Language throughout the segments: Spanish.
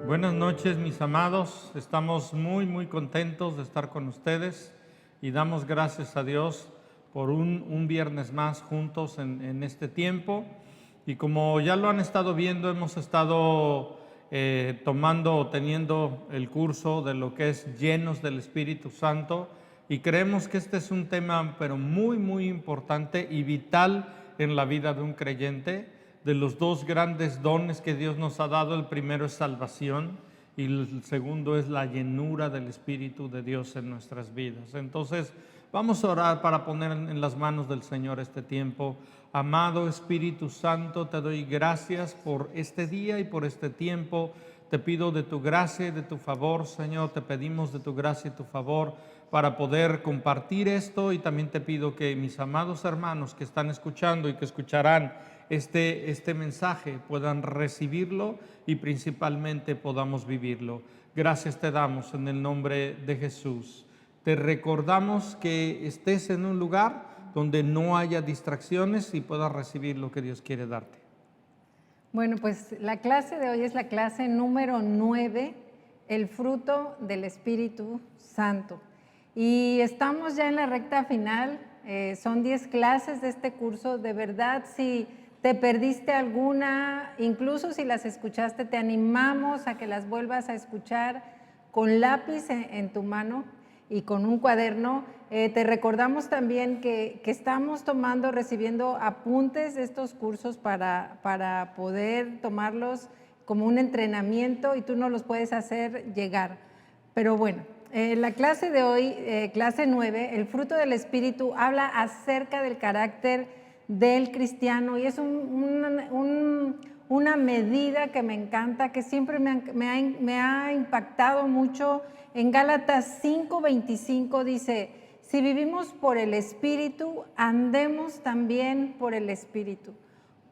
Buenas noches, mis amados. Estamos muy contentos de estar con ustedes y damos gracias a Dios por un viernes más juntos en este tiempo. Y como ya lo han estado viendo, hemos estado tomando o teniendo el curso de lo que es llenos del Espíritu Santo, y creemos que este es un tema pero muy importante y vital en la vida de un creyente. De los dos grandes dones que Dios nos ha dado, el primero es salvación y el segundo es la llenura del Espíritu de Dios en nuestras vidas. Entonces vamos a orar para poner en las manos del Señor este tiempo. Amado Espíritu Santo, te doy gracias por este día y por este tiempo. Te pido de tu gracia y de tu favor, Señor. Te pedimos de tu gracia y tu favor para poder compartir esto, y también te pido que mis amados hermanos que están escuchando y que escucharán este mensaje puedan recibirlo y principalmente podamos vivirlo. Gracias te damos en el nombre de Jesús. Te recordamos que estés en un lugar donde no haya distracciones y puedas recibir lo que Dios quiere darte. Bueno, pues la clase de hoy es la clase número 9, el fruto del Espíritu Santo. Y estamos ya en la recta final, son 10 clases de este curso. De verdad, si te perdiste alguna, incluso si las escuchaste, te animamos a que las vuelvas a escuchar con lápiz en tu mano y con un cuaderno. Te recordamos también que estamos recibiendo apuntes de estos cursos para poder tomarlos como un entrenamiento, y tú nos los puedes hacer llegar. Pero bueno, la clase de hoy, clase 9, el fruto del Espíritu, habla acerca del carácter del cristiano, y es una medida que me encanta, que siempre me ha impactado mucho. En Gálatas 5:25 dice: si vivimos por el Espíritu, andemos también por el Espíritu.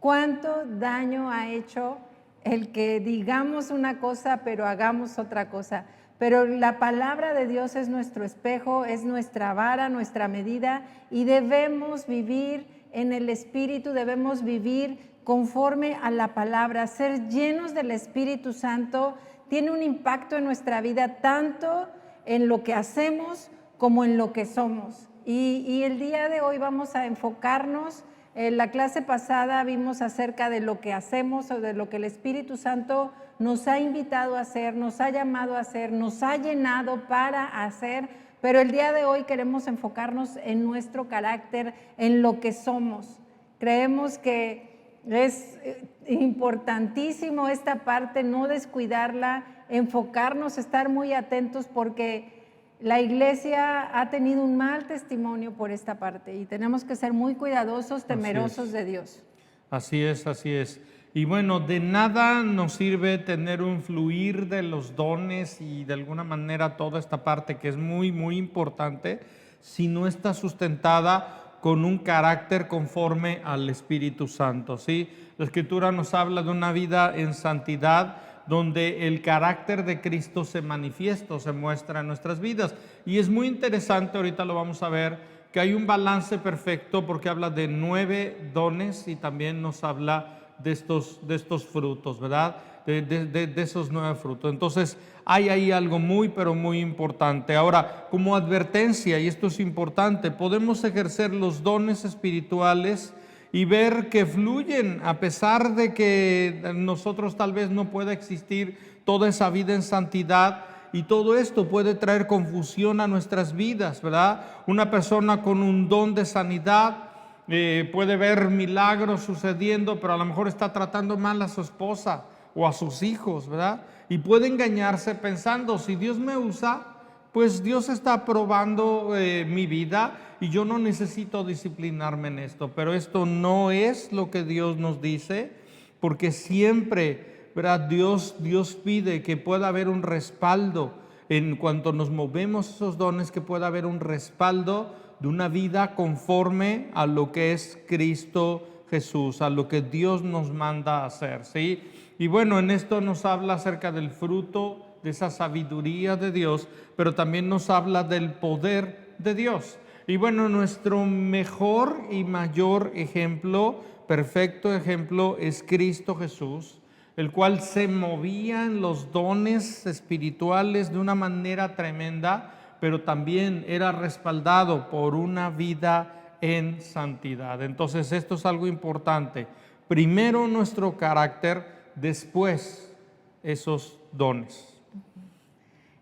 ¿Cuánto daño ha hecho el que digamos una cosa pero hagamos otra cosa? Pero la palabra de Dios es nuestro espejo, es nuestra vara, nuestra medida, y debemos vivir en el Espíritu, debemos vivir conforme a la palabra. Ser llenos del Espíritu Santo tiene un impacto en nuestra vida, tanto en lo que hacemos como en lo que somos. Y el día de hoy vamos a enfocarnos. En la clase pasada vimos acerca de lo que hacemos, o de lo que el Espíritu Santo nos ha invitado a hacer, nos ha llamado a hacer, nos ha llenado para hacer. Pero el día de hoy queremos enfocarnos en nuestro carácter, en lo que somos. Creemos que es importantísimo esta parte, no descuidarla, enfocarnos, estar muy atentos, porque la iglesia ha tenido un mal testimonio por esta parte y tenemos que ser muy cuidadosos, temerosos de Dios. Así es. Y bueno, de nada nos sirve tener un fluir de los dones y de alguna manera toda esta parte que es muy importante, si no está sustentada con un carácter conforme al Espíritu Santo, ¿sí? La Escritura nos habla de una vida en santidad, donde el carácter de Cristo se manifiesta o se muestra en nuestras vidas. Y es muy interesante, ahorita lo vamos a ver, que hay un balance perfecto, porque habla de 9 dones y también nos habla de estos frutos, ¿verdad? De esos 9 frutos. Entonces hay ahí algo pero muy importante. Ahora, como advertencia, y esto es importante, podemos ejercer los dones espirituales y ver que fluyen, a pesar de que nosotros tal vez no pueda existir toda esa vida en santidad, y todo esto puede traer confusión a nuestras vidas, ¿verdad? Una persona con un don de sanidad puede ver milagros sucediendo, pero a lo mejor está tratando mal a su esposa o a sus hijos, ¿verdad? Y puede engañarse pensando: si Dios me usa, pues Dios está probando mi vida y yo no necesito disciplinarme en esto. Pero esto no es lo que Dios nos dice, porque siempre, ¿verdad?, Dios pide que pueda haber un respaldo en cuanto nos movemos esos dones, que pueda haber un respaldo de una vida conforme a lo que es Cristo Jesús, a lo que Dios nos manda a hacer, ¿sí? Y bueno, en esto nos habla acerca del fruto de esa sabiduría de Dios, pero también nos habla del poder de Dios. Y bueno, nuestro mejor y mayor ejemplo, perfecto ejemplo, es Cristo Jesús. el cual se movía en los dones espirituales de una manera tremenda, pero también era respaldado por una vida en santidad. Entonces esto es algo importante. Primero nuestro carácter, después esos dones.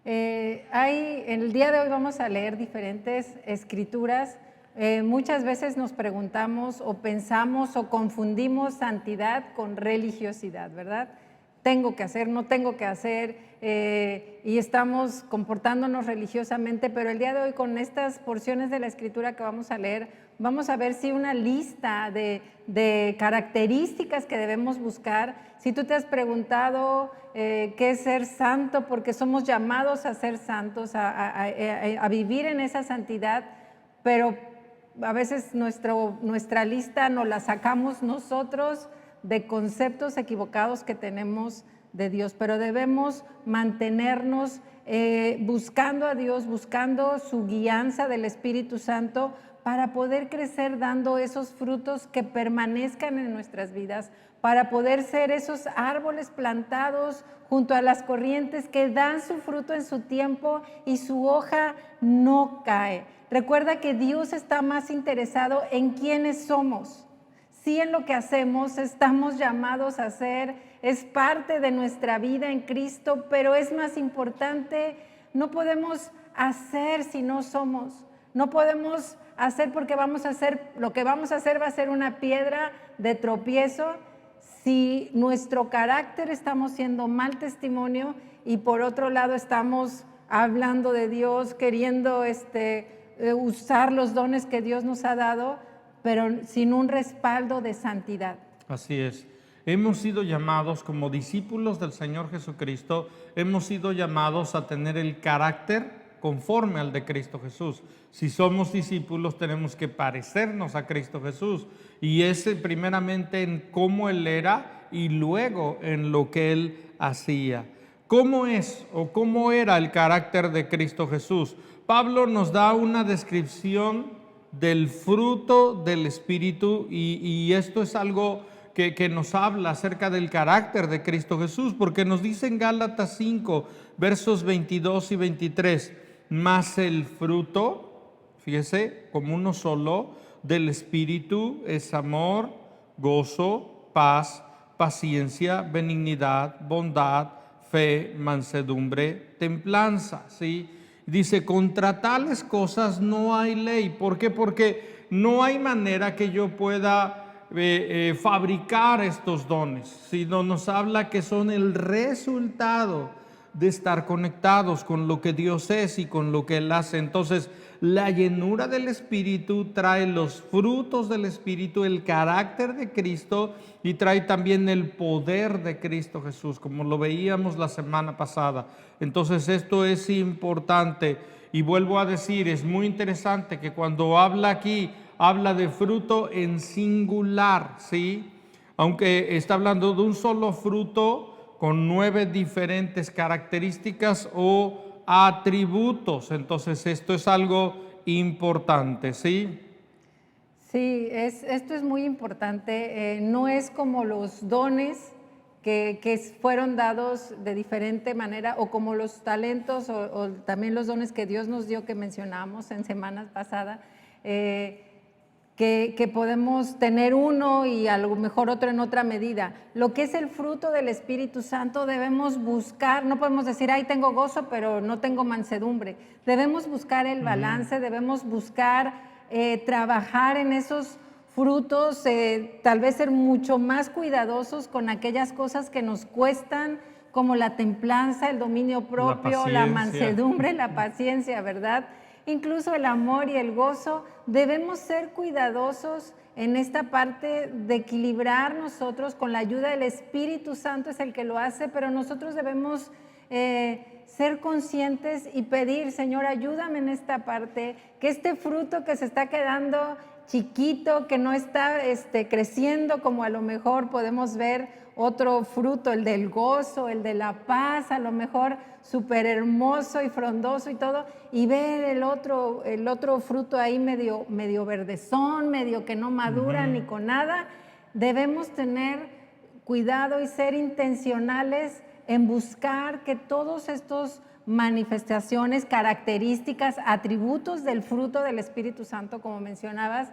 En el día de hoy vamos a leer diferentes escrituras. Muchas veces nos preguntamos o pensamos o confundimos santidad con religiosidad, ¿verdad? Tengo que hacer, no tengo que hacer, y estamos comportándonos religiosamente, pero el día de hoy con estas porciones de la escritura que vamos a leer, vamos a ver si una lista de características que debemos buscar. Si tú te has preguntado qué es ser santo, porque somos llamados a ser santos, a vivir en esa santidad, pero a veces nuestra lista nos la sacamos nosotros de conceptos equivocados que tenemos de Dios, pero debemos mantenernos buscando a Dios, buscando su guianza del Espíritu Santo para poder crecer dando esos frutos que permanezcan en nuestras vidas, para poder ser esos árboles plantados junto a las corrientes que dan su fruto en su tiempo y su hoja no cae. Recuerda que Dios está más interesado en quiénes somos. Sí, en lo que hacemos estamos llamados a hacer, es parte de nuestra vida en Cristo, pero es más importante, no podemos hacer si no somos, no podemos hacer porque vamos a hacer, lo que vamos a hacer va a ser una piedra de tropiezo si nuestro carácter estamos siendo mal testimonio y por otro lado estamos hablando de Dios, queriendo usar los dones que Dios nos ha dado, pero sin un respaldo de santidad. Así es. Hemos sido llamados como discípulos del Señor Jesucristo, hemos sido llamados a tener el carácter conforme al de Cristo Jesús. Si somos discípulos tenemos que parecernos a Cristo Jesús, y ese primeramente en cómo Él era y luego en lo que Él hacía. ¿Cómo es o cómo era el carácter de Cristo Jesús? Pablo nos da una descripción del fruto del Espíritu y esto es algo que nos habla acerca del carácter de Cristo Jesús, porque nos dice en Gálatas 5, versos 22 y 23, mas el fruto, fíjese, como uno solo, del Espíritu es amor, gozo, paz, paciencia, benignidad, bondad, fe, mansedumbre, templanza, ¿sí? Dice, contra tales cosas no hay ley. ¿Por qué? Porque no hay manera que yo pueda fabricar estos dones, sino nos habla que son el resultado de estar conectados con lo que Dios es y con lo que Él hace. Entonces, la llenura del Espíritu trae los frutos del Espíritu, el carácter de Cristo, y trae también el poder de Cristo Jesús, como lo veíamos la semana pasada. Entonces, esto es importante. Y vuelvo a decir, es muy interesante que cuando habla aquí, habla de fruto en singular, ¿sí? Aunque está hablando de un solo fruto con 9 diferentes características o atributos. Entonces esto es algo importante, ¿sí? Sí, esto es muy importante. No es como los dones que fueron dados de diferente manera, o como los talentos o también los dones que Dios nos dio, que mencionamos en semanas pasadas, que podemos tener uno y a lo mejor otro en otra medida. Lo que es el fruto del Espíritu Santo debemos buscar, no podemos decir, ay, tengo gozo, pero no tengo mansedumbre. Debemos buscar el balance, debemos buscar trabajar en esos frutos, tal vez ser mucho más cuidadosos con aquellas cosas que nos cuestan, como la templanza, el dominio propio, la mansedumbre, la paciencia, ¿verdad? Incluso el amor y el gozo. Debemos ser cuidadosos en esta parte de equilibrar nosotros con la ayuda del Espíritu Santo, es el que lo hace, pero nosotros debemos ser conscientes y pedir, Señor, ayúdame en esta parte, que este fruto que se está quedando chiquito, que no está creciendo como a lo mejor podemos ver otro fruto, el del gozo, el de la paz, a lo mejor súper hermoso y frondoso y todo, y ver el otro fruto ahí medio verdezón, medio que no madura ni con nada. Debemos tener cuidado y ser intencionales en buscar que todos estos manifestaciones, características, atributos del fruto del Espíritu Santo, como mencionabas,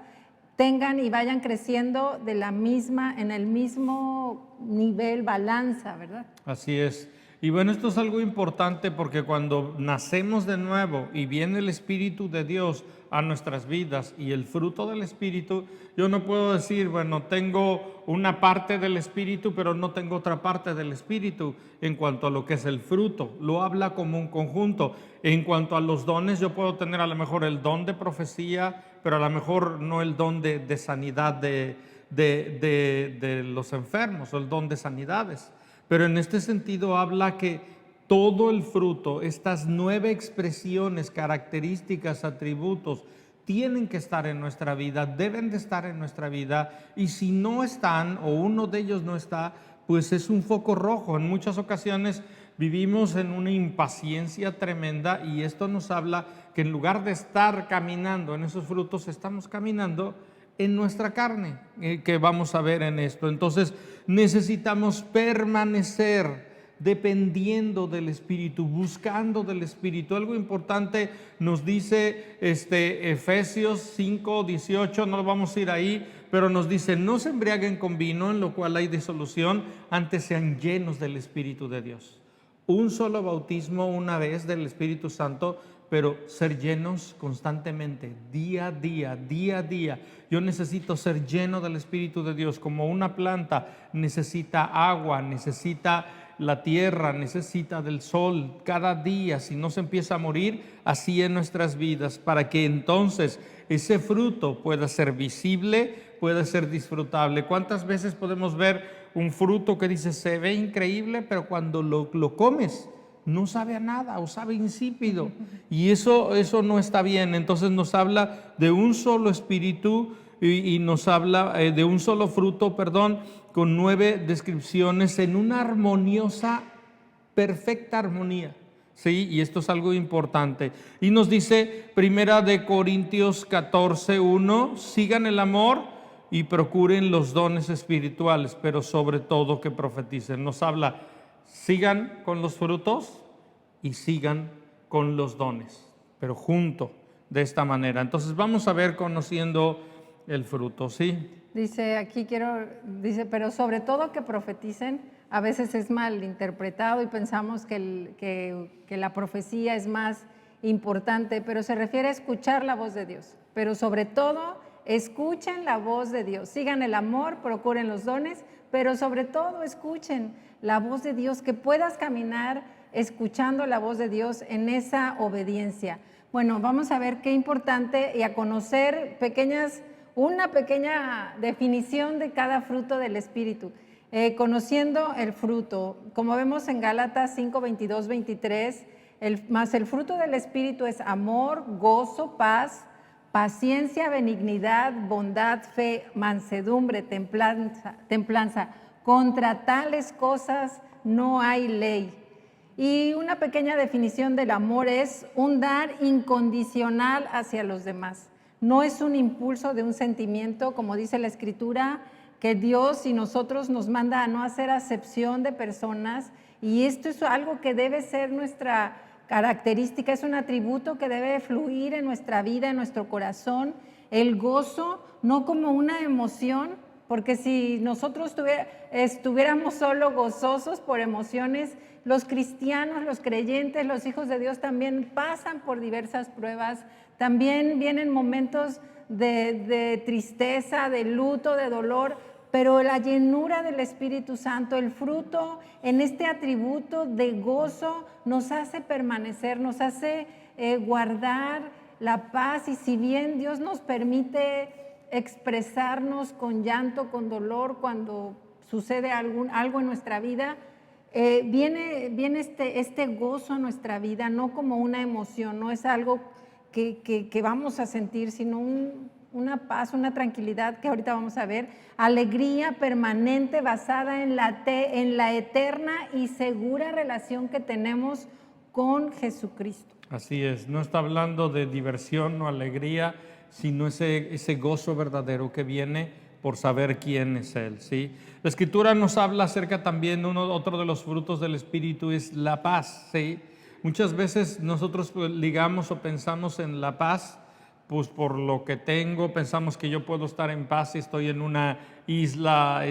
tengan y vayan creciendo en el mismo nivel, balanza, ¿verdad? Así es. Y bueno, esto es algo importante porque cuando nacemos de nuevo y viene el Espíritu de Dios a nuestras vidas y el fruto del Espíritu, yo no puedo decir, bueno, tengo una parte del Espíritu, pero no tengo otra parte del Espíritu en cuanto a lo que es el fruto. Lo habla como un conjunto. En cuanto a los dones, yo puedo tener a lo mejor el don de profecía, pero a lo mejor no el don de sanidad de los enfermos o el don de sanidades. Pero en este sentido habla que todo el fruto, estas 9 expresiones, características, atributos, tienen que estar en nuestra vida, deben de estar en nuestra vida, y si no están o uno de ellos no está, pues es un foco rojo. En muchas ocasiones vivimos en una impaciencia tremenda y esto nos habla que en lugar de estar caminando en esos frutos, estamos caminando en nuestra carne, que vamos a ver en esto. Entonces necesitamos permanecer dependiendo del Espíritu, buscando del Espíritu. Algo importante nos dice Efesios 5:18, no vamos a ir ahí, pero nos dice: no se embriaguen con vino, en lo cual hay disolución, antes sean llenos del Espíritu de Dios. Un solo bautismo una vez del Espíritu Santo, pero ser llenos constantemente, día a día, día a día. Yo necesito ser lleno del Espíritu de Dios, como una planta necesita agua, necesita la tierra, necesita del sol cada día. Si no, se empieza a morir. Así en nuestras vidas, para que entonces ese fruto pueda ser visible, pueda ser disfrutable. ¿Cuántas veces podemos ver un fruto que dice se ve increíble, pero cuando lo comes no sabe a nada o sabe insípido? Y eso no está bien. Entonces nos habla de un solo espíritu y nos habla de un solo fruto, con 9 descripciones en una armoniosa, perfecta armonía. Sí, y esto es algo importante. Y nos dice 1 Corintios 14:1, sigan el amor y procuren los dones espirituales, pero sobre todo que profeticen. Nos habla, sigan con los frutos y sigan con los dones, pero junto, de esta manera. Entonces vamos a ver conociendo el fruto, ¿sí? Dice, pero sobre todo que profeticen. A veces es mal interpretado y pensamos que la profecía es más importante, pero se refiere a escuchar la voz de Dios. Pero sobre todo, escuchen la voz de Dios. Sigan el amor, procuren los dones, pero sobre todo escuchen la voz de Dios, que puedas caminar escuchando la voz de Dios en esa obediencia. Bueno, vamos a ver qué importante y a conocer una pequeña definición de cada fruto del Espíritu. Conociendo el fruto, como vemos en Gálatas 5:22-23, el fruto del Espíritu es amor, gozo, paz, paciencia, benignidad, bondad, fe, mansedumbre, templanza. Contra tales cosas no hay ley. Y una pequeña definición del amor es un dar incondicional hacia los demás. No es un impulso de un sentimiento, como dice la Escritura, que Dios y nosotros nos manda a no hacer acepción de personas, y esto es algo que debe ser nuestra característica, es un atributo que debe fluir en nuestra vida, en nuestro corazón. El gozo, no como una emoción, porque si nosotros estuviéramos solo gozosos por emociones, los cristianos, los creyentes, los hijos de Dios también pasan por diversas pruebas, también vienen momentos de tristeza, de luto, de dolor, pero la llenura del Espíritu Santo, el fruto en este atributo de gozo nos hace permanecer, nos hace guardar la paz. Y si bien Dios nos permite expresarnos con llanto, con dolor, cuando sucede algo en nuestra vida, viene este gozo a nuestra vida, no como una emoción, no es algo que vamos a sentir, sino una paz, una tranquilidad que ahorita vamos a ver, alegría permanente basada en la eterna y segura relación que tenemos con Jesucristo. Así es, no está hablando de diversión o alegría, sino ese gozo verdadero que viene por saber quién es Él, ¿sí? La Escritura nos habla acerca también, otro de los frutos del Espíritu es la paz, ¿sí? Muchas veces nosotros ligamos o pensamos en la paz, pues por lo que tengo, pensamos que yo puedo estar en paz si estoy en una isla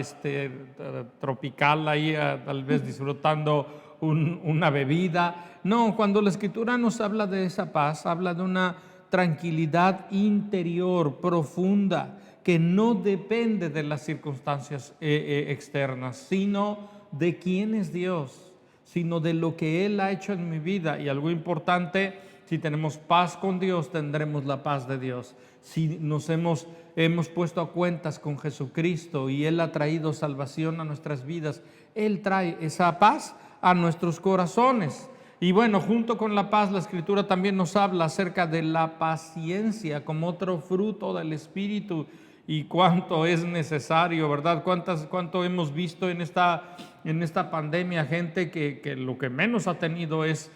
tropical ahí, tal vez disfrutando una bebida. No, cuando la Escritura nos habla de esa paz, habla de una tranquilidad interior profunda que no depende de las circunstancias externas, sino de quién es Dios, sino de lo que Él ha hecho en mi vida. Y algo importante, si tenemos paz con Dios, tendremos la paz de Dios. Si nos hemos puesto a cuentas con Jesucristo y Él ha traído salvación a nuestras vidas, Él trae esa paz a nuestros corazones. Y bueno, junto con la paz, la Escritura también nos habla acerca de la paciencia como otro fruto del Espíritu, y cuánto es necesario, ¿verdad? Cuánto hemos visto en esta pandemia, gente que lo que menos ha tenido es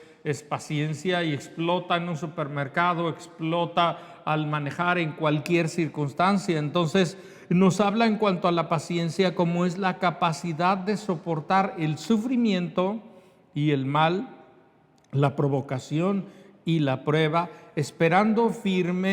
paciencia, y explota en un supermercado, explota al manejar en cualquier circunstancia. Entonces nos habla en cuanto a la paciencia como es la capacidad de soportar el sufrimiento y el mal, la provocación y la prueba, esperando firme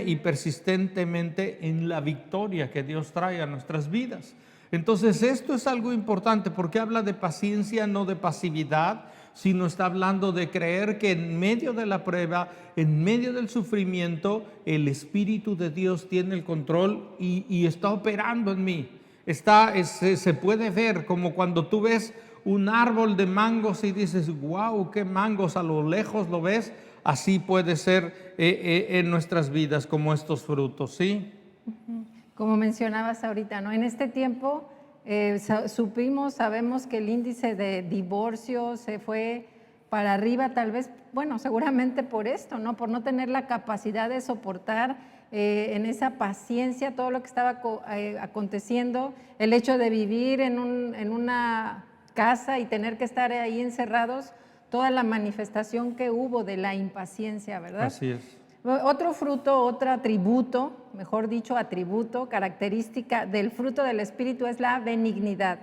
y persistentemente en la victoria que Dios trae a nuestras vidas. Entonces esto es algo importante, porque habla de paciencia, no de pasividad, sino está hablando de creer que en medio de la prueba, en medio del sufrimiento, el Espíritu de Dios tiene el control y está operando en mí. Se puede ver como cuando tú ves un árbol de mangos y dices, wow, qué mangos, a lo lejos lo ves. Así puede ser en nuestras vidas como estos frutos, ¿sí? Como mencionabas ahorita, ¿no? En este tiempo sabemos que el índice de divorcio se fue para arriba, tal vez, bueno, seguramente por esto, ¿no? Por no tener la capacidad de soportar en esa paciencia todo lo que estaba aconteciendo, el hecho de vivir en una casa y tener que estar ahí encerrados, toda la manifestación que hubo de la impaciencia, ¿verdad? Así es. Otro fruto, otro atributo, mejor dicho, atributo, característica del fruto del Espíritu es la benignidad.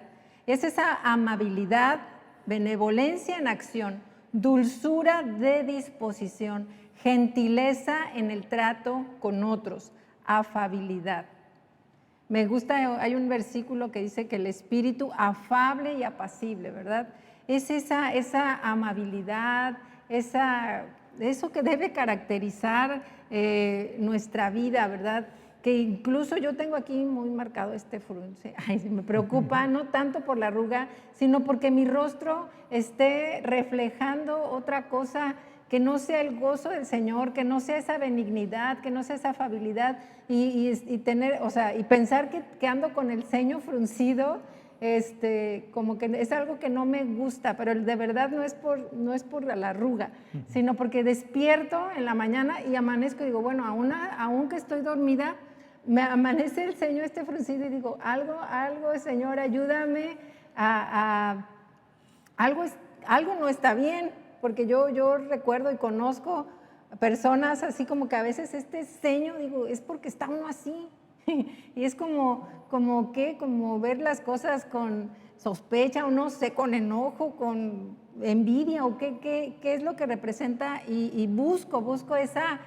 Es esa amabilidad, benevolencia en acción, dulzura de disposición, gentileza en el trato con otros, afabilidad. Me gusta, hay un versículo que dice que el espíritu afable y apacible, ¿verdad? Es esa amabilidad, eso que debe caracterizar nuestra vida, ¿verdad? Que incluso yo tengo aquí muy marcado este frunce. Ay, me preocupa, no tanto por la arruga, sino porque mi rostro esté reflejando otra cosa que no sea el gozo del Señor, que no sea esa benignidad, que no sea esa afabilidad y tener, o sea, y pensar que ando con el ceño fruncido, como que es algo que no me gusta, pero de verdad no es por la arruga, sino porque despierto en la mañana y amanezco y digo, bueno, aún que estoy dormida, me amanece el ceño fruncido y digo, algo, Señor, ayúdame algo no está bien. Porque yo recuerdo y conozco personas así como que a veces este ceño, digo, es porque está uno así. Y es como ver las cosas con sospecha o no sé, con enojo, con envidia o qué es lo que representa y busco esa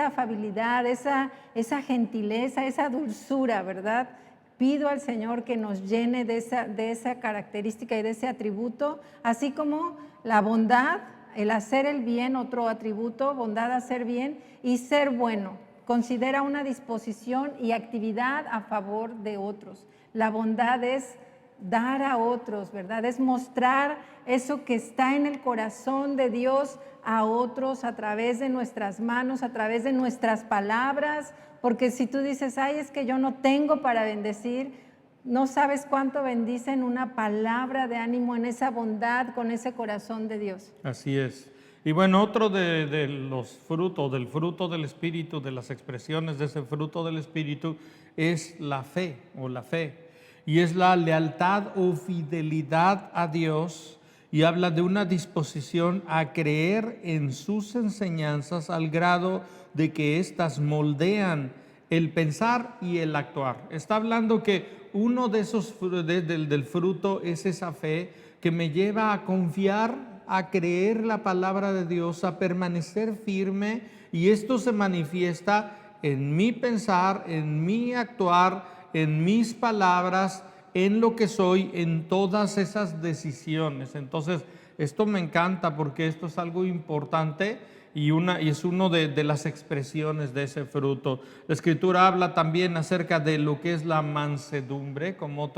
afabilidad, esa gentileza, esa dulzura, ¿verdad? Pido al Señor que nos llene de esa característica y de ese atributo, así como la bondad, el hacer el bien, otro atributo, bondad, hacer bien y ser bueno. Considera una disposición y actividad a favor de otros. La bondad es dar a otros, ¿verdad? Es mostrar eso que está en el corazón de Dios a otros a través de nuestras manos, a través de nuestras palabras, porque si tú dices, ay, es que yo no tengo para bendecir, no sabes cuánto bendicen una palabra de ánimo en esa bondad, con ese corazón de Dios. Así es. Y bueno, otro de los frutos, del fruto del Espíritu, de las expresiones de ese fruto del Espíritu, es la fe o la fe. Y es la lealtad o fidelidad a Dios, y habla de una disposición a creer en sus enseñanzas al grado de que éstas moldean el pensar y el actuar. Está hablando que uno de esos del fruto es esa fe que me lleva a confiar, a creer la palabra de Dios, a permanecer firme, y esto se manifiesta en mi pensar, en mi actuar, en mis palabras, en lo que soy, en todas esas decisiones. Entonces, esto me encanta porque esto es algo importante y es una de las expresiones de ese fruto. La Escritura habla también acerca de lo que es la mansedumbre, como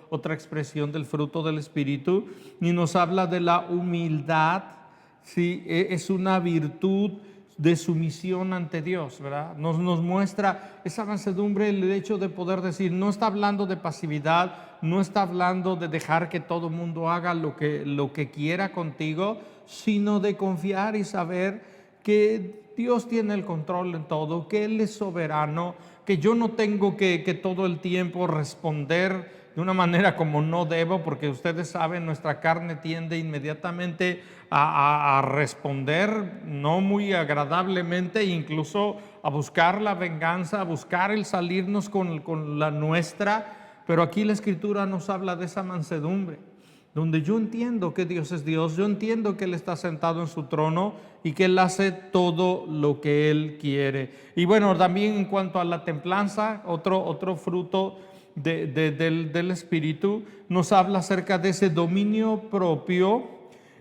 otra expresión del fruto del Espíritu, y nos habla de la humildad. Sí, es una virtud de sumisión ante Dios, ¿verdad? Nos muestra esa mansedumbre, el hecho de poder decir, no está hablando de pasividad, no está hablando de dejar que todo el mundo haga lo que quiera contigo, sino de confiar y saber que Dios tiene el control en todo, que Él es soberano, que yo no tengo que todo el tiempo responder de una manera como no debo, porque ustedes saben, nuestra carne tiende inmediatamente a responder no muy agradablemente, incluso a buscar la venganza, a buscar el salirnos con la nuestra. Pero aquí la Escritura nos habla de esa mansedumbre, donde yo entiendo que Dios es Dios, yo entiendo que Él está sentado en su trono y que Él hace todo lo que Él quiere. Y bueno, también en cuanto a la templanza, otro fruto del Espíritu, nos habla acerca de ese dominio propio,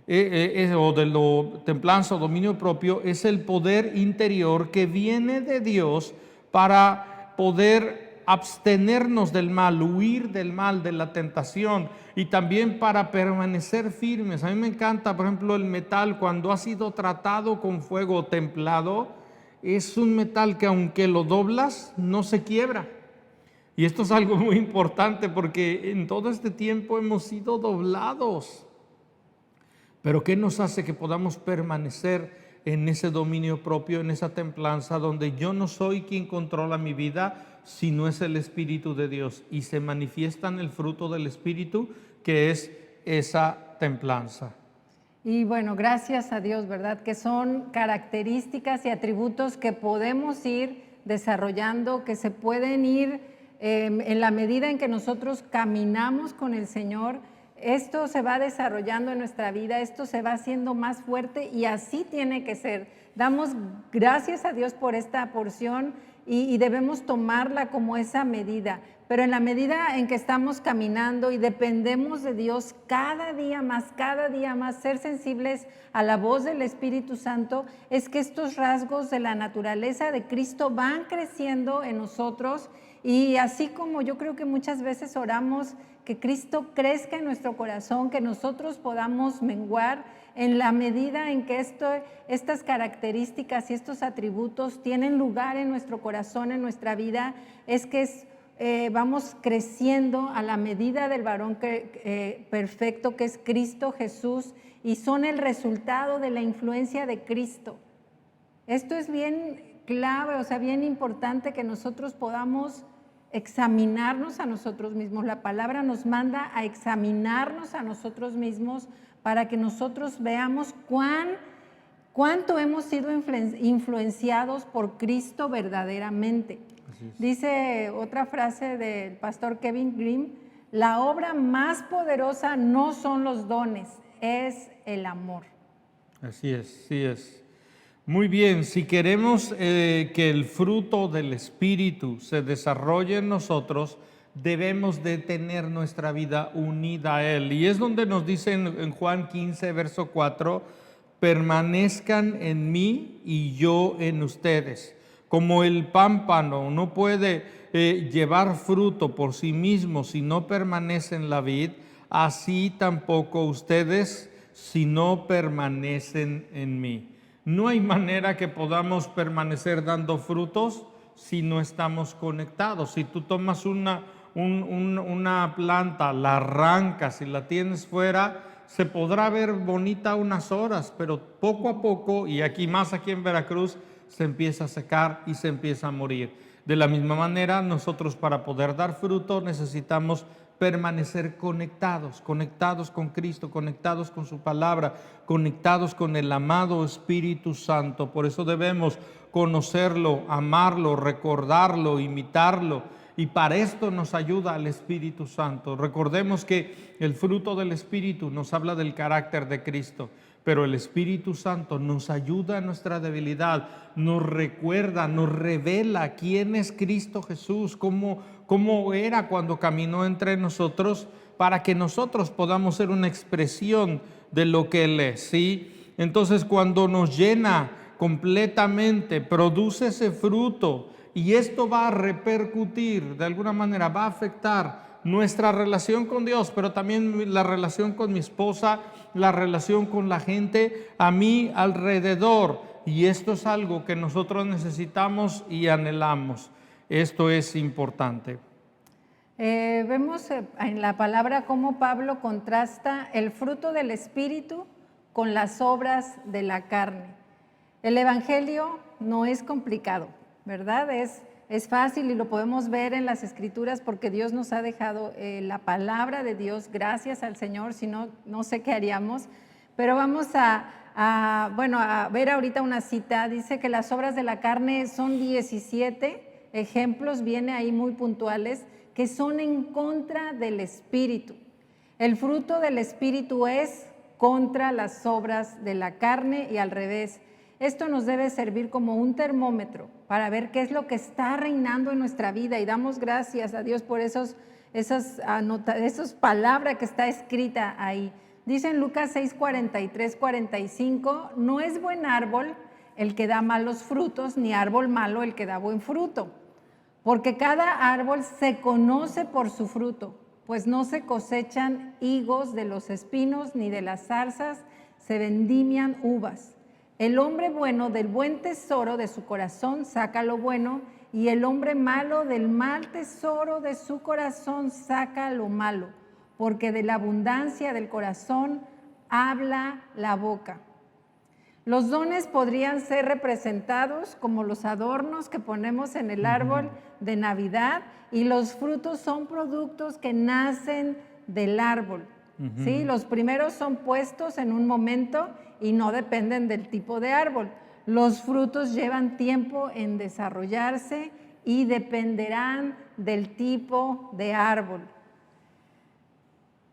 o de lo templanza o dominio propio, es el poder interior que viene de Dios para poder abstenernos del mal, huir del mal, de la tentación, y también para permanecer firmes. A mí me encanta, por ejemplo, el metal cuando ha sido tratado con fuego templado, es un metal que aunque lo doblas, no se quiebra. Y esto es algo muy importante porque en todo este tiempo hemos sido doblados. Pero ¿qué nos hace que podamos permanecer en ese dominio propio, en esa templanza, donde yo no soy quien controla mi vida, sino es el Espíritu de Dios? Y se manifiesta en el fruto del Espíritu, que es esa templanza. Y bueno, gracias a Dios, ¿verdad? Que son características y atributos que podemos ir desarrollando, que se pueden ir en la medida en que nosotros caminamos con el Señor. Esto se va desarrollando en nuestra vida, esto se va haciendo más fuerte y así tiene que ser. Damos gracias a Dios por esta porción y debemos tomarla como esa medida. Pero en la medida en que estamos caminando y dependemos de Dios cada día más, ser sensibles a la voz del Espíritu Santo, es que estos rasgos de la naturaleza de Cristo van creciendo en nosotros. Y así como yo creo que muchas veces oramos que Cristo crezca en nuestro corazón, que nosotros podamos menguar, en la medida en que estas características y estos atributos tienen lugar en nuestro corazón, en nuestra vida, es que vamos creciendo a la medida del varón perfecto que es Cristo Jesús, y son el resultado de la influencia de Cristo. Esto es bien clave, o sea, bien importante que nosotros podamos examinarnos a nosotros mismos. La palabra nos manda a examinarnos a nosotros mismos para que nosotros veamos cuánto hemos sido influenciados por Cristo verdaderamente. Dice otra frase del pastor Kevin Green: la obra más poderosa no son los dones, es el amor. Así es, sí es. Muy bien, si queremos que el fruto del Espíritu se desarrolle en nosotros, debemos de tener nuestra vida unida a Él. Y es donde nos dice en Juan 15, verso 4, permanezcan en mí y yo en ustedes. Como el pámpano no puede llevar fruto por sí mismo si no permanece en la vid, así tampoco ustedes si no permanecen en mí. No hay manera que podamos permanecer dando frutos si no estamos conectados. Si tú tomas una planta, la arrancas y la tienes fuera, se podrá ver bonita unas horas, pero poco a poco, y aquí en Veracruz, se empieza a secar y se empieza a morir. De la misma manera, nosotros para poder dar fruto necesitamos permanecer conectados, conectados con Cristo, conectados con su palabra, conectados con el amado Espíritu Santo. Por eso debemos conocerlo, amarlo, recordarlo, imitarlo. Y para esto nos ayuda el Espíritu Santo. Recordemos que el fruto del Espíritu nos habla del carácter de Cristo, pero el Espíritu Santo nos ayuda en nuestra debilidad, nos recuerda, nos revela quién es Cristo Jesús, cómo era cuando caminó entre nosotros, para que nosotros podamos ser una expresión de lo que Él es, ¿sí? Entonces, cuando nos llena completamente, produce ese fruto, y esto va a repercutir, de alguna manera va a afectar nuestra relación con Dios, pero también la relación con mi esposa, la relación con la gente a mi alrededor. Y esto es algo que nosotros necesitamos y anhelamos. Esto es importante. Vemos en la palabra cómo Pablo contrasta el fruto del Espíritu con las obras de la carne. El Evangelio no es complicado, ¿verdad? Es fácil y lo podemos ver en las Escrituras porque Dios nos ha dejado la palabra de Dios, gracias al Señor, si no, no sé qué haríamos. Pero vamos a ver ahorita una cita, dice que las obras de la carne son 17 ejemplos, viene ahí muy puntuales, que son en contra del Espíritu. El fruto del Espíritu es contra las obras de la carne y al revés. Esto nos debe servir como un termómetro para ver qué es lo que está reinando en nuestra vida y damos gracias a Dios por esas palabras que está escrita ahí. Dice en Lucas 6, 43, 45, no es buen árbol el que da malos frutos, ni árbol malo el que da buen fruto, porque cada árbol se conoce por su fruto, pues no se cosechan higos de los espinos, ni de las zarzas se vendimian uvas. El hombre bueno del buen tesoro de su corazón saca lo bueno, y el hombre malo del mal tesoro de su corazón saca lo malo, porque de la abundancia del corazón habla la boca. Los dones podrían ser representados como los adornos que ponemos en el árbol de Navidad, y los frutos son productos que nacen del árbol. ¿Sí? Los primeros son puestos en un momento y no dependen del tipo de árbol. Los frutos llevan tiempo en desarrollarse y dependerán del tipo de árbol.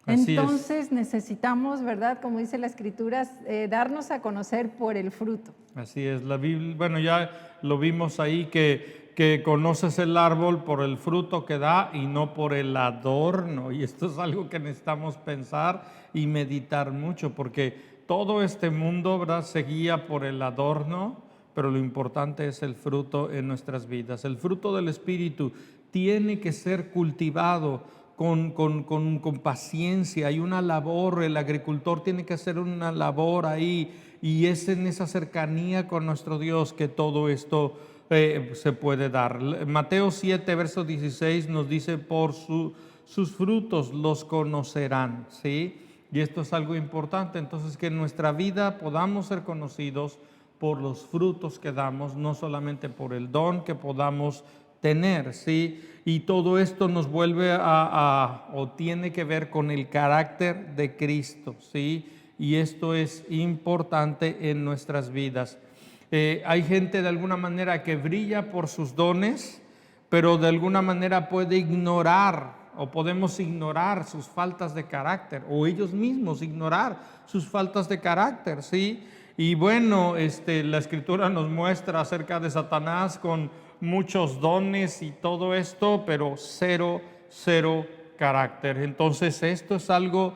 Entonces necesitamos, ¿verdad? Como dice la Escritura, darnos a conocer por el fruto. Así es, la Biblia, bueno, ya lo vimos ahí que conoces el árbol por el fruto que da y no por el adorno. Y esto es algo que necesitamos pensar y meditar mucho, porque todo este mundo, ¿verdad?, se guía por el adorno, pero lo importante es el fruto en nuestras vidas. El fruto del Espíritu tiene que ser cultivado con paciencia. Hay una labor, el agricultor tiene que hacer una labor ahí, y es en esa cercanía con nuestro Dios que todo esto se puede dar. Mateo 7, verso 16 nos dice, por sus frutos los conocerán, ¿sí? Y esto es algo importante, entonces, que en nuestra vida podamos ser conocidos por los frutos que damos, no solamente por el don que podamos tener, ¿sí? Y todo esto nos vuelve o tiene que ver con el carácter de Cristo, ¿sí? Y esto es importante en nuestras vidas. Hay gente de alguna manera que brilla por sus dones, pero de alguna manera puede ignorar, o podemos ignorar sus faltas de carácter, o ellos mismos ignorar sus faltas de carácter, ¿sí? Y bueno, la Escritura nos muestra acerca de Satanás con muchos dones y todo esto, pero cero carácter. Entonces esto es algo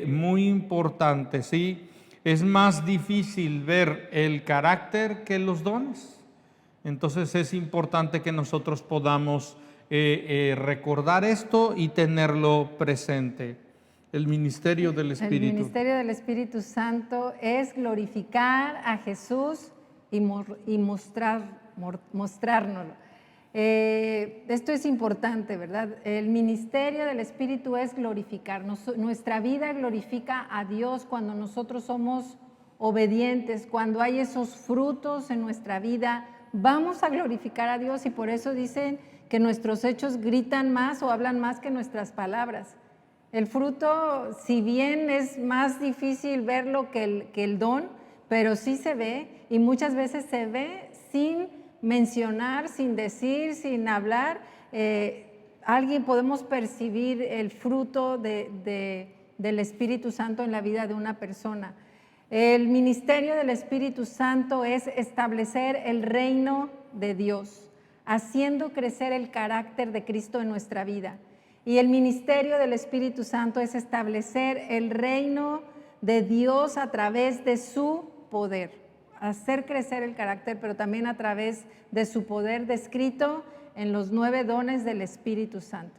muy importante, ¿sí? Es más difícil ver el carácter que los dones. Entonces es importante que nosotros podamos recordar esto y tenerlo presente. El ministerio del Espíritu. El ministerio del Espíritu Santo es glorificar a Jesús y mostrárnoslo. Esto es importante, ¿verdad? El ministerio del Espíritu es glorificar. Nuestra vida glorifica a Dios cuando nosotros somos obedientes, cuando hay esos frutos en nuestra vida vamos a glorificar a Dios y por eso dicen que nuestros hechos gritan más o hablan más que nuestras palabras. El fruto, si bien es más difícil verlo que el don, pero sí se ve y muchas veces se ve sin mencionar, sin decir, sin hablar. Alguien podemos percibir el fruto del Espíritu Santo en la vida de una persona. El ministerio del Espíritu Santo es establecer el reino de Dios, haciendo crecer el carácter de Cristo en nuestra vida. Y el ministerio del Espíritu Santo es establecer el reino de Dios a través de su poder, hacer crecer el carácter, pero también a través de su poder descrito en los 9 dones del Espíritu Santo.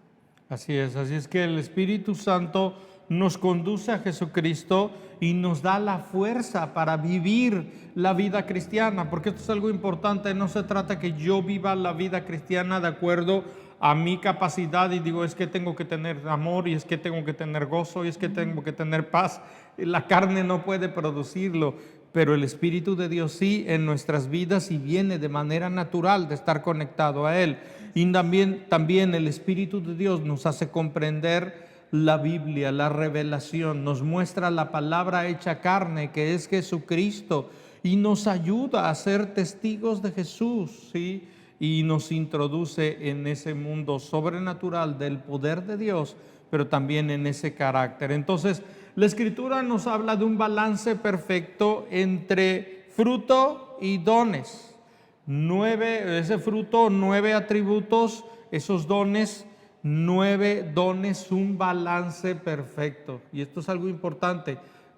Así es que el Espíritu Santo nos conduce a Jesucristo y nos da la fuerza para vivir la vida cristiana, porque esto es algo importante. No se trata que yo viva la vida cristiana de acuerdo a mi capacidad y digo, es que tengo que tener amor y es que tengo que tener gozo y es que tengo que tener paz. La carne no puede producirlo, pero el Espíritu de Dios sí en nuestras vidas y viene de manera natural de estar conectado a Él. Y también el Espíritu de Dios nos hace comprender la Biblia, la revelación, nos muestra la palabra hecha carne que es Jesucristo y nos ayuda a ser testigos de Jesús, ¿sí? Y nos introduce en ese mundo sobrenatural del poder de Dios, pero también en ese carácter. Entonces, la Escritura nos habla de un balance perfecto entre fruto y dones. 9, ese fruto, 9 atributos, esos dones, 9 dones, un balance perfecto. Y esto es algo importante.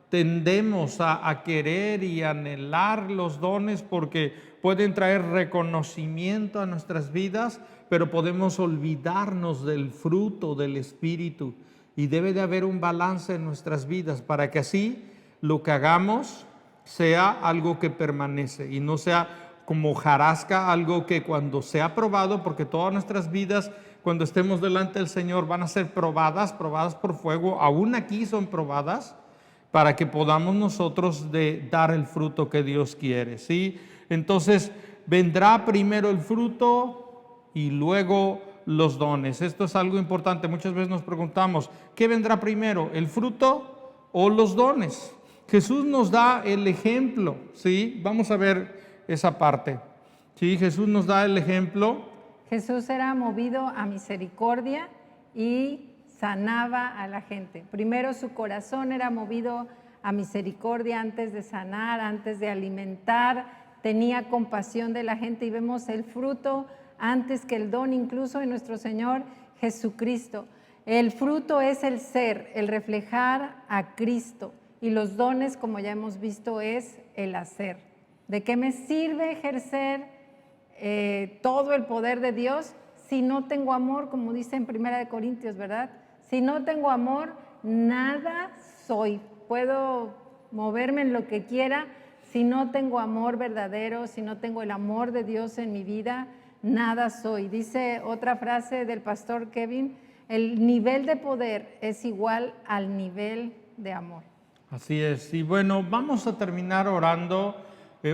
Tendemos a querer y anhelar los dones porque pueden traer reconocimiento a nuestras vidas, pero podemos olvidarnos del fruto del Espíritu. Y debe de haber un balance en nuestras vidas para que así lo que hagamos sea algo que permanece y no sea como hojarasca, algo que cuando sea probado, porque todas nuestras vidas cuando estemos delante del Señor van a ser probadas por fuego, aún aquí son probadas, para que podamos nosotros dar el fruto que Dios quiere, ¿sí? Entonces, vendrá primero el fruto y luego los dones. Esto es algo importante. Muchas veces nos preguntamos, ¿qué vendrá primero, el fruto o los dones? Jesús nos da el ejemplo, ¿sí? Vamos a ver esa parte. Sí, Jesús nos da el ejemplo. Jesús era movido a misericordia y sanaba a la gente. Primero su corazón era movido a misericordia antes de sanar, antes de alimentar, tenía compasión de la gente y vemos el fruto antes que el don, incluso en nuestro Señor Jesucristo. El fruto es el ser, el reflejar a Cristo y los dones, como ya hemos visto, es el hacer. ¿De qué me sirve ejercer todo el poder de Dios si no tengo amor, como dice en 1 Corintios, ¿verdad? Si no tengo amor, nada soy. Puedo moverme en lo que quiera, si no tengo amor verdadero, si no tengo el amor de Dios en mi vida, nada soy. Dice otra frase del pastor Kevin, el nivel de poder es igual al nivel de amor. Así es. Y bueno, vamos a terminar orando.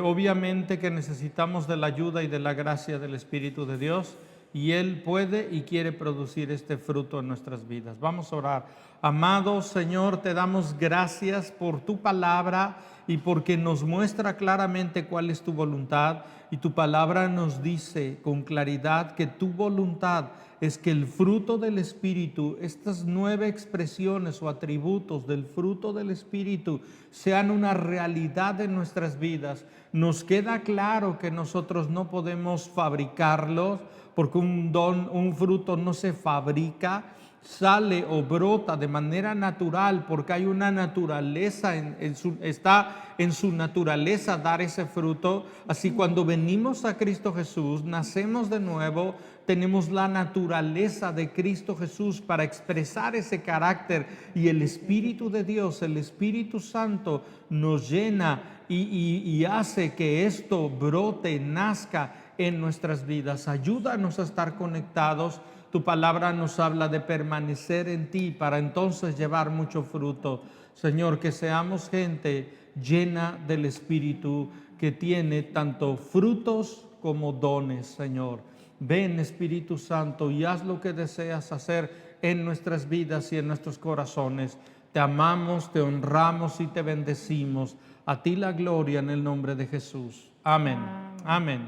Obviamente que necesitamos de la ayuda y de la gracia del Espíritu de Dios y Él puede y quiere producir este fruto en nuestras vidas. Vamos a orar. Amado Señor, te damos gracias por tu palabra y porque nos muestra claramente cuál es tu voluntad y tu palabra nos dice con claridad que tu voluntad es que el fruto del Espíritu, estas 9 expresiones o atributos del fruto del Espíritu sean una realidad en nuestras vidas. Nos queda claro que nosotros no podemos fabricarlos porque un don, un fruto no se fabrica, sale o brota de manera natural porque hay una naturaleza, está en su naturaleza dar ese fruto. Así cuando venimos a Cristo Jesús, nacemos de nuevo, tenemos la naturaleza de Cristo Jesús para expresar ese carácter y el Espíritu de Dios, el Espíritu Santo nos llena y hace que esto brote, nazca en nuestras vidas. Ayúdanos a estar conectados. Tu palabra nos habla de permanecer en ti para entonces llevar mucho fruto. Señor, que seamos gente llena del Espíritu que tiene tanto frutos como dones, Señor. Ven, Espíritu Santo, y haz lo que deseas hacer en nuestras vidas y en nuestros corazones. Te amamos, te honramos y te bendecimos. A ti la gloria en el nombre de Jesús. Amén. Amén.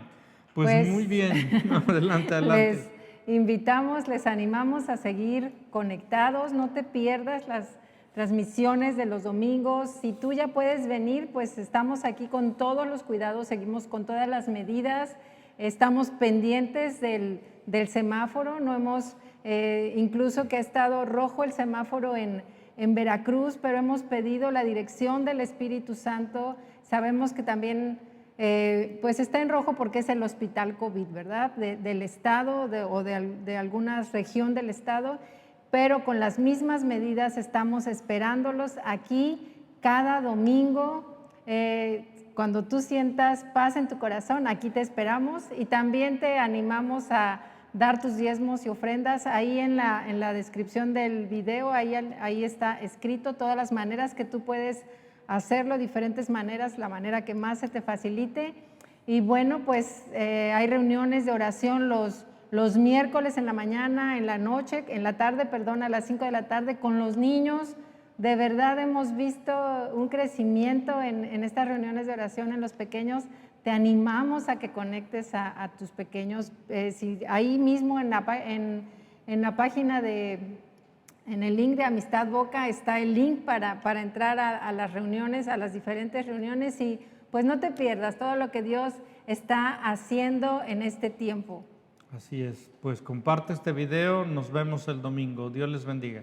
Pues muy bien. Adelante, adelante. Les invitamos, les animamos a seguir conectados. No te pierdas las transmisiones de los domingos. Si tú ya puedes venir, pues estamos aquí con todos los cuidados, seguimos con todas las medidas. Estamos pendientes del semáforo. No hemos, incluso que ha estado rojo el semáforo en Veracruz, pero hemos pedido la dirección del Espíritu Santo. Sabemos que también pues está en rojo porque es el hospital COVID, ¿verdad? Del estado o de alguna región del estado, pero con las mismas medidas estamos esperándolos aquí cada domingo. Cuando tú sientas paz en tu corazón, aquí te esperamos, y también te animamos a dar tus diezmos y ofrendas. Ahí en la descripción del video, ahí está escrito todas las maneras que tú puedes hacerlo, diferentes maneras, la manera que más se te facilite. Y bueno, pues hay reuniones de oración los miércoles en la mañana, en la tarde, perdón, a las 5 de la tarde con los niños. De verdad hemos visto un crecimiento en estas reuniones de oración en los pequeños. Te animamos a que conectes a tus pequeños. Si ahí mismo en la página en el link de Amistad Boca está el link para entrar a las reuniones, a las diferentes reuniones, y pues no te pierdas todo lo que Dios está haciendo en este tiempo. Así es, pues comparte este video, nos vemos el domingo. Dios les bendiga.